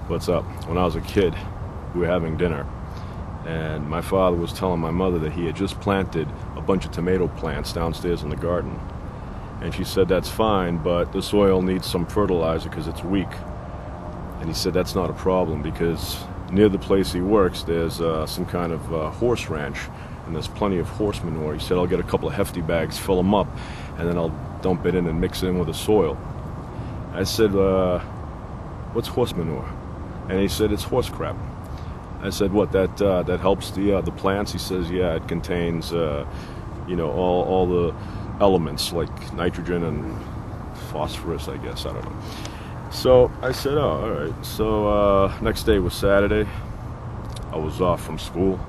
What's up? When I was a kid, we were having dinner, and my father was telling my mother that he had just planted a bunch of tomato plants downstairs in the garden. And she said, that's fine, but the soil needs some fertilizer because it's weak. And he said, that's not a problem, because near the place he works, there's some kind of horse ranch, and there's plenty of horse manure. He said, I'll get a couple of hefty bags, fill them up, and then I'll dump it in and mix it in with the soil. I said, what's horse manure? And he said, it's horse crap. I said, what, that helps the plants? He says, yeah, it contains, all the elements like nitrogen and phosphorus, I guess, I don't know. So I said, oh, all right. So next day was Saturday. I was off from school,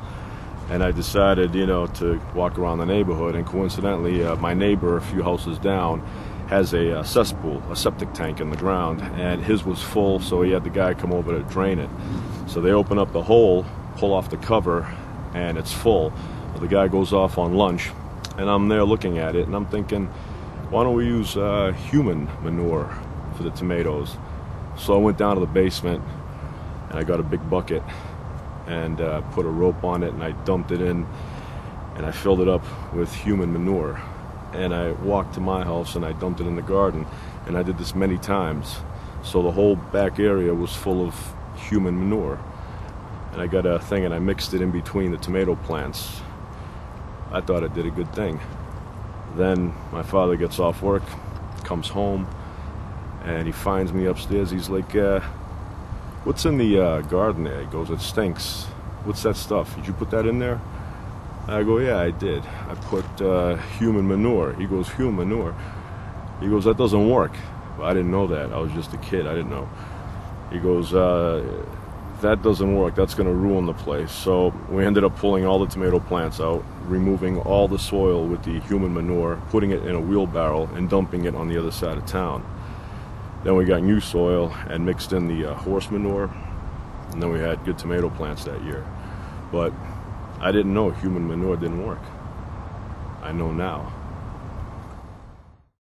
and I decided, to walk around the neighborhood, and coincidentally, my neighbor a few houses down has a cesspool, a septic tank in the ground, and his was full, so he had the guy come over to drain it. So they open up the hole, pull off the cover, and it's full. The guy goes off on lunch, and I'm there looking at it, and I'm thinking, why don't we use human manure for the tomatoes? So I went down to the basement, and I got a big bucket, and put a rope on it, and I dumped it in, and I filled it up with human manure. And I walked to my house and I dumped it in the garden, and I did this many times. So the whole back area was full of human manure. And I got a thing and I mixed it in between the tomato plants. I thought it did a good thing. Then my father gets off work, comes home, and he finds me upstairs. He's like, what's in the garden there? He goes, it stinks. What's that stuff? Did you put that in there? I go, yeah, I did. I put human manure. He goes, human manure? He goes, that doesn't work. Well, I didn't know that. I was just a kid. I didn't know. He goes, that doesn't work. That's going to ruin the place. So we ended up pulling all the tomato plants out, removing all the soil with the human manure, putting it in a wheelbarrow, and dumping it on the other side of town. Then we got new soil and mixed in the horse manure, and then we had good tomato plants that year. But I didn't know human manure didn't work. I know now.